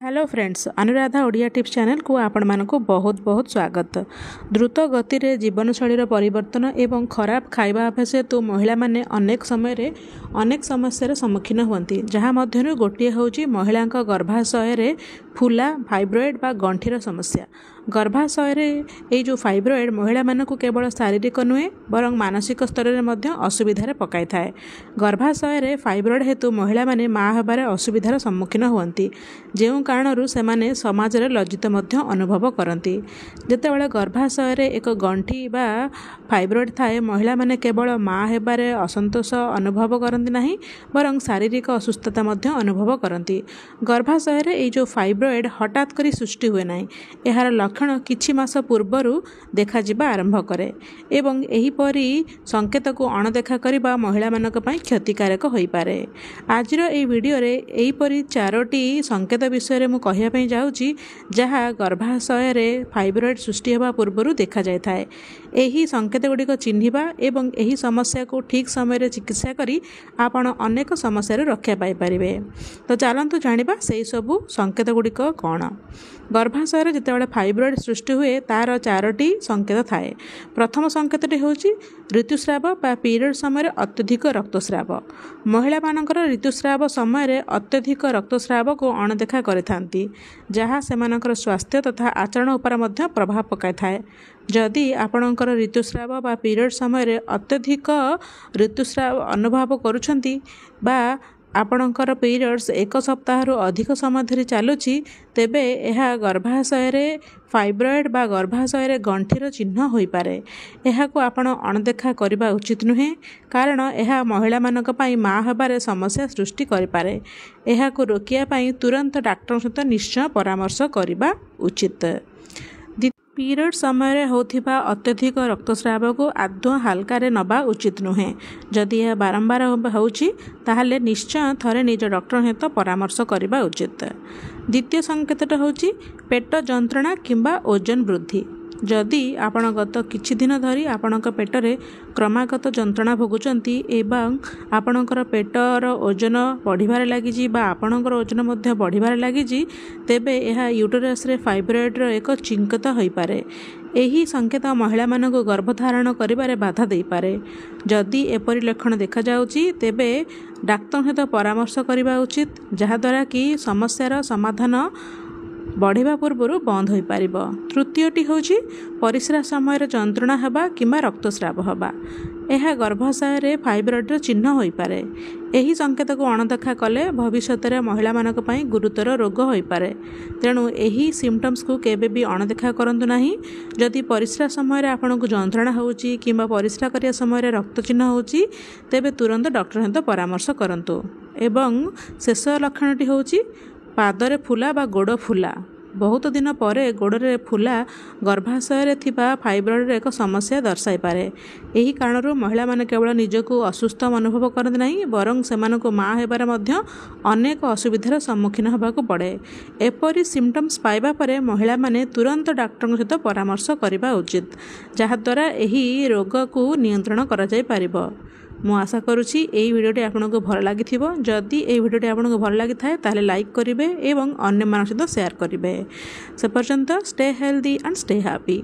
Hello friends, Anuradha Odia tips channel को आपण मानक बहुत बहुत स्वागत। द्रुत गति रे जीवनशैली परिवर्तन एवं खराब खाइबा अभ्यास हेतु महिला माने अनेक समय अनेक समस्या सम्मुखीन होती, जहाँ मध्यरु गोटे होची महिला गर्भाशय रे फुला फाइब्रॉइड बा गंठीर समस्या। गर्भाशय रे ये जो फाइब्रॉइड महिला मानक केवल शारीरिक नुहे बर मानसिक स्तर में असुविधार पकाई थाए। गर्भाशय रे फाइब्रॉइड हेतु महिला माने माँ हेबार असुविधार सम्मुखीन होती, जो कारणरू से समाज रे लज्जित मध्य अनुभव करती। जेतेबेले गर्भाशय रे एक गंठी बा फाइब्रॉइड थाए, महिला माने केवल माँ हेबार असंतोष अनुभव करती नहीं बरं शारीरिक असुस्थता मध्य अनुभव करती। गर्भाशय रे ये जो फाइब्रॉइड हठात करी सृष्टि हुए नहीं, यार लक्षण किछि मास पूर्वरु देखा जिबा आरंभ करे एवं एहीपरि संकेत को अणदेखा करिबा महिला मानक पई क्षतिकारक होई पारे। आजिर ए वीडियो रे एहीपरि 4टी संकेत विषय में कहया पई जाउची, जहाँ गर्भाशय रे फाइब्रॉइड सृष्टि होबा पूर्वरु देखा जाय थाए। एही संकेत गुड़िक चिन्हिबा एवं एही समस्या को ठीक समय रे चिकित्सा करी आपण अनेक समस्या रक्षा पाई परिबे। तो चलंतु जानिबा सेही सबु संकेत गुड़िक कौन। गर्भाशय रे जेतेबेले फाइब्रॉइड सृष्टि हुए तार 4टी संकेत थाए। प्रथम संकेतटी होची ऋतुस्राव बा पीरियड समय अत्यधिक रक्तस्राव। महिला मानकर ऋतुस्राव समय अत्यधिक रक्तस्राव को अणदेखा करिथांती, जहाँ सेमानकर स्वास्थ्य तथा आचरण उपर मध्य प्रभाव पकाई थाए। जदि आपणकर ऋतुस्राव बा पीरियड समय अत्यधिक ऋतुस्राव अनुभव करुछंती बा आपणकर पीरियड्स 1 सप्ताह अधिक समय धरी चलुची, तेबे यह गर्भाशय रे फाइब्रॉइड बा गर्भाशय रे गंठीर चिन्ह होई पारे। एहाको आपण अणदेखा करिबा उचित नुहे, कारण यह महिला मानक पई माँ हेबारे समस्या सृष्टि करि पारे। एहाको रोकिया पई तुरंत डाक्टर सहित निश्चय परामर्श करिबा उचित। पीरियड समय होथिबा अत्यधिक रक्तस्राव को आदौ हल्का रे नबा उचित नुहे। जदि यह बारंबार होउची ताहले निश्चय थरे निज डॉक्टर सहित परामर्श करिबा उचित। द्वितीय संकेतटा होची पेट जंत्रणा किंबा ओजन वृद्धि। जदि आपण गत किछि दिन धरी आपणक पेटरे क्रमागत जंत्रणा भोगुचंती एवं आपणकर पेटर ओजन बढ़िबार लागिजी बा आपणकर ओजन मध्य बढ़िबार लागिजी, तेबे यह यूटेरस रे फाइब्रॉइड रो एक चिंकत होई पारे। एही संकेत महिला मानक गर्भधारण करिबारे बाधा देई पारे। जदि एपरि लक्षण देखा जाउची, तेबे डाक्टर सहित परामर्श करिबा उचित, जहा द्वारा कि समस्यार समाधान बढ़िबा पूर्व बंद हो पार। तृतीयटी होची परिस्रा समय जंत्रणा हेबा किंबा रक्तस्राव हेबा। यह गर्भाशय रे फाइब्रॉइड चिन्ह होई पारे। एही संकेत को अणदेखा कले भविष्यत रे महिला मानक पई गुरुतर रोग होई पारे। तेणु एही सिम्पटम्स को केबे भी अणदेखा करंतु नाही। जदि परिस्रा समय आपनको जंत्रणा होउची किंबा परिस्रा करिया समय रक्त चिन्ह होउची, तेबे तुरंत डॉक्टर सहित परामर्श करंतु। एवं शेष लक्षणटी होउची पादरे फुला बा गोड़ फुला। बहुत दिन पर गोड़े फुला गर्भाशय थिबा फाइब्रॉइड एक समस्या दर्शाई पारे। यही कारणरू महिला माने केवल निजको असुस्थ अनुभव करते नहीं, बरं सेमानको माँ हेबार मध्य अनेक असुविधार सम्मुखीन होबाकू पड़े। एपरी सिम्पटम्स पाइबा परे महिला माने तुरंत डॉक्टर सहित परामर्श करिबा उचित, जहाद्वारा एही रोग को नियंत्रण करा जाय पारिबो। मु आशा करुछि एई वीडियोटी आपनको भल लागिथिबो। जदि एई वीडियोटी आपनको भल लागिथाय ताले लाइक करिवे एवं अन्य मानक सहित शेयर करिवे। से पर्यंत stay healthy and stay happy.